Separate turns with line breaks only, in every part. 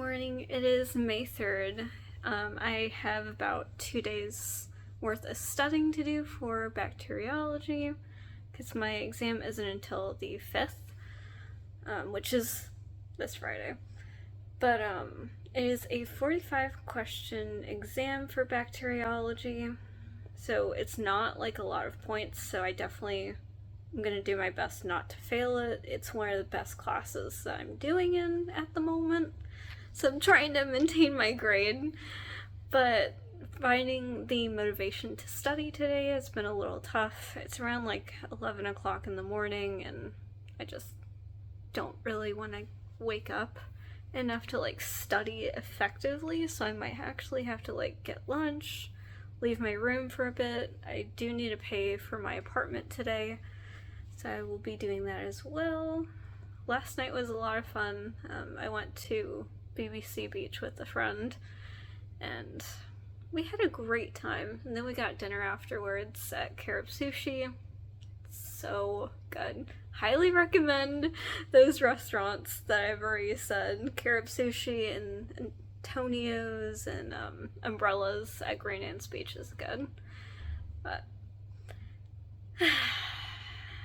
morning. It is May 3rd. I have about 2 days worth of studying to do for bacteriology because my exam isn't until the 5th, which is this Friday. But it is a 45 question exam for bacteriology, so it's not like a lot of points, so I'm going to do my best not to fail it. It's one of the best classes that I'm doing in at the moment, so I'm trying to maintain my grade, but finding the motivation to study today has been a little tough. It's around like 11 o'clock in the morning, and I just don't really want to wake up enough to like study effectively, so I might actually have to like get lunch, leave my room for a bit. I do need to pay for my apartment today, so I will be doing that as well. Last night was a lot of fun. I went to BBC Beach with a friend, and we had a great time. And then we got dinner afterwards at Carib Sushi. So good. Highly recommend those restaurants that I've already said. Carib Sushi and Antonio's and Umbrellas at Green Anne's Beach is good. But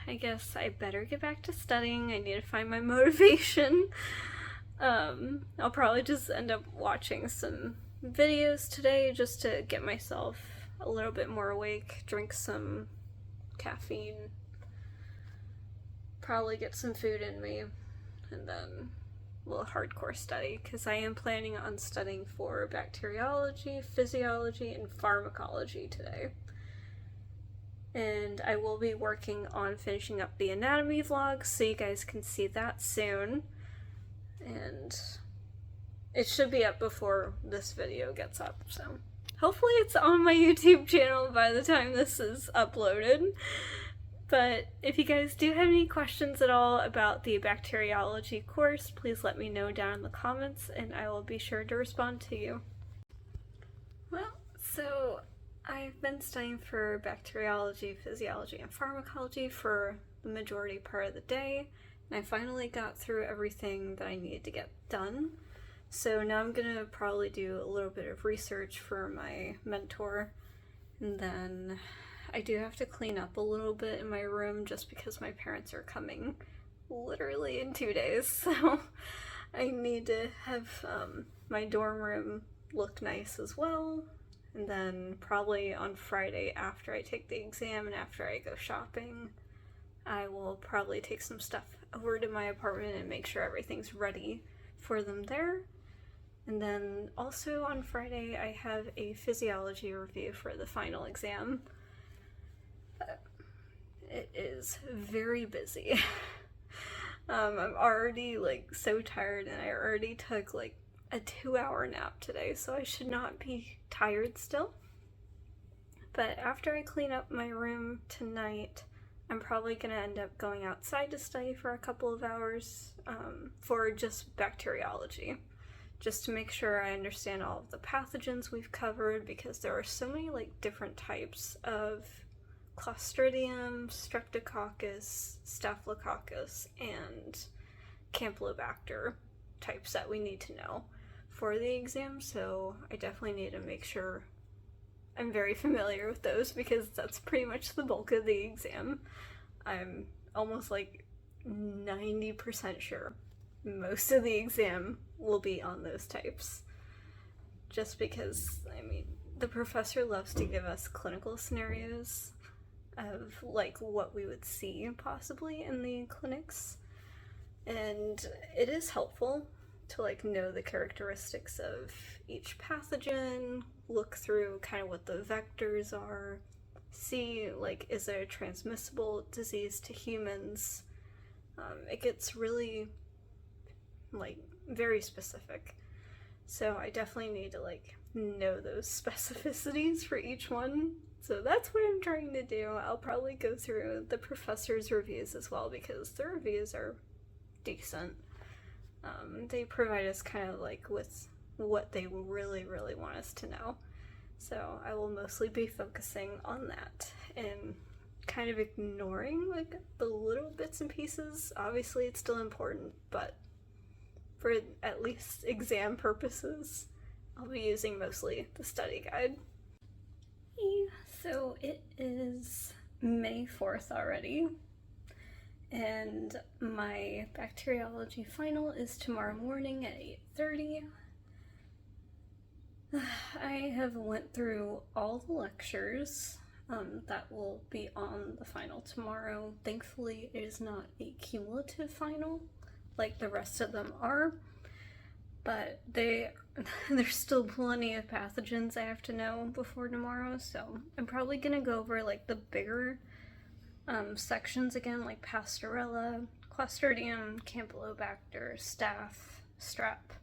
I guess I better get back to studying. I need to find my motivation. I'll probably just end up watching some videos today just to get myself a little bit more awake, drink some caffeine, probably get some food in me, and then a little hardcore study, because I am planning on studying for bacteriology, physiology, and pharmacology today. And I will be working on finishing up the anatomy vlog, so you guys can see that soon. And it should be up before this video gets up, so hopefully it's on my YouTube channel by the time this is uploaded. But if you guys do have any questions at all about the bacteriology course, please let me know down in the comments and I will be sure to respond to you. Well, so I've been studying for bacteriology, physiology, and pharmacology for the majority part of the day, and I finally got through everything that I needed to get done. So now I'm gonna probably do a little bit of research for my mentor, and then I do have to clean up a little bit in my room just because my parents are coming literally in 2 days, so I need to have my dorm room look nice as well. And then probably on Friday, after I take the exam and after I go shopping, I will probably take some stuff over to my apartment and make sure everything's ready for them there. And then also on Friday, I have a physiology review for the final exam. It is very busy. I'm already like so tired, and I already took like a 2-hour nap today, so I should not be tired still. But after I clean up my room tonight, I'm probably gonna end up going outside to study for a couple of hours for just bacteriology, just to make sure I understand all of the pathogens we've covered, because there are so many like different types of Clostridium, Streptococcus, Staphylococcus, and Campylobacter types that we need to know for the exam, so I definitely need to make sure I'm very familiar with those, because that's pretty much the bulk of the exam. I'm almost like 90% sure most of the exam will be on those types, just because, I mean, the professor loves to give us clinical scenarios of like what we would see possibly in the clinics, and it is helpful to like know the characteristics of each pathogen, look through kind of what the vectors are, see like is there a transmissible disease to humans. It gets really like very specific, so I definitely need to like know those specificities for each one. So that's what I'm trying to do. I'll probably go through the professor's reviews as well, because the reviews are decent. They provide us kind of like with what they really want us to know. So I will mostly be focusing on that and kind of ignoring like the little bits and pieces. Obviously it's still important, but for at least exam purposes, I'll be using mostly the study guide. So it is May 4th already, and my bacteriology final is tomorrow morning at 8:30. I have went through all the lectures that will be on the final tomorrow. Thankfully, it is not a cumulative final like the rest of them are, but there's still plenty of pathogens I have to know before tomorrow, so I'm probably gonna go over like the bigger sections again, like Pasteurella, Clostridium, Campylobacter, Staph, Strep.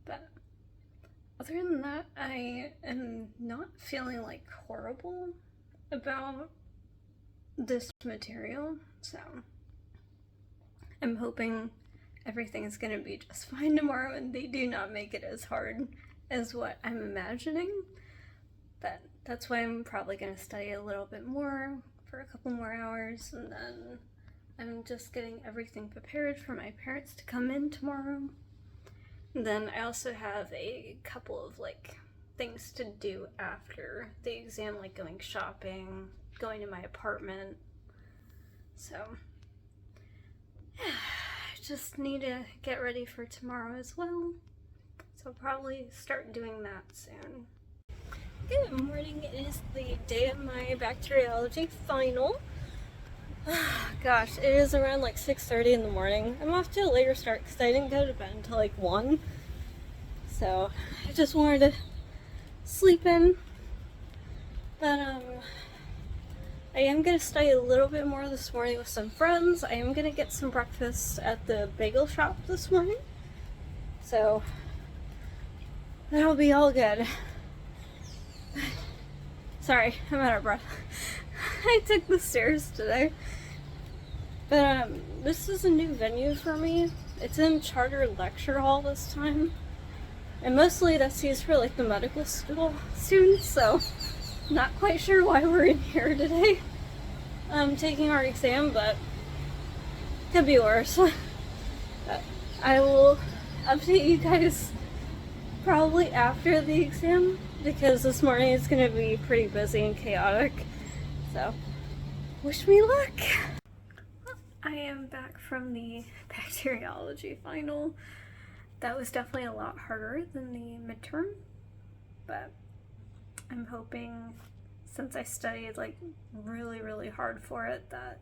But other than that, I am not feeling like horrible about this material, so I'm hoping everything is going to be just fine tomorrow and they do not make it as hard as what I'm imagining. But that's why I'm probably going to study a little bit more for a couple more hours, and then I'm just getting everything prepared for my parents to come in tomorrow. And then I also have a couple of like things to do after the exam, like going shopping, going to my apartment. So I just need to get ready for tomorrow as well. So I'll probably start doing that soon. Good morning, it is the day of my bacteriology final. Gosh, it is around like 6:30 in the morning. I'm off to a later start because I didn't go to bed until like 1. So I just wanted to sleep in. But I am going to study a little bit more this morning with some friends. I am going to get some breakfast at the bagel shop this morning. So that'll be all good. Sorry, I'm out of breath. I took the stairs today. But this is a new venue for me. It's in Charter Lecture Hall this time. And mostly that's used for like the medical school students, so not quite sure why we're in here today. Taking our exam, but could be worse. But I will update you guys probably after the exam, because this morning is going to be pretty busy and chaotic. So, wish me luck! I am back from the bacteriology final. That was definitely a lot harder than the midterm, but I'm hoping, since I studied like really hard for it, that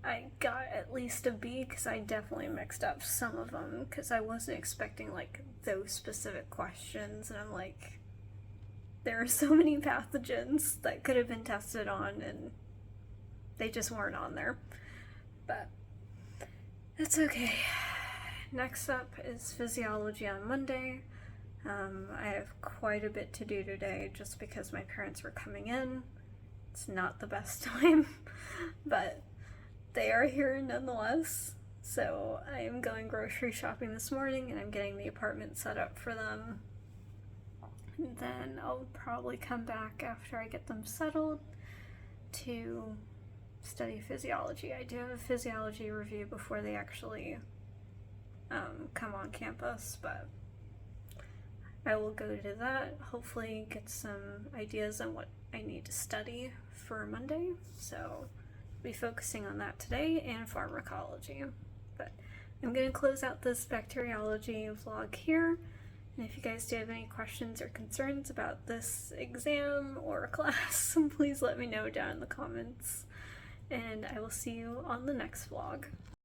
I got at least a B, because I definitely mixed up some of them because I wasn't expecting like those specific questions, and I'm like, there are so many pathogens that could have been tested on and they just weren't on there. But that's okay. Next up is physiology on Monday. I have quite a bit to do today just because my parents were coming in. It's not the best time, but they are here nonetheless. So I am going grocery shopping this morning and I'm getting the apartment set up for them. And then I'll probably come back after I get them settled to study physiology. I do have a physiology review before they actually come on campus, but I will go to that, hopefully get some ideas on what I need to study for Monday. So I'll be focusing on that today and pharmacology. But I'm going to close out this bacteriology vlog here. And if you guys do have any questions or concerns about this exam or class, please let me know down in the comments. And I will see you on the next vlog.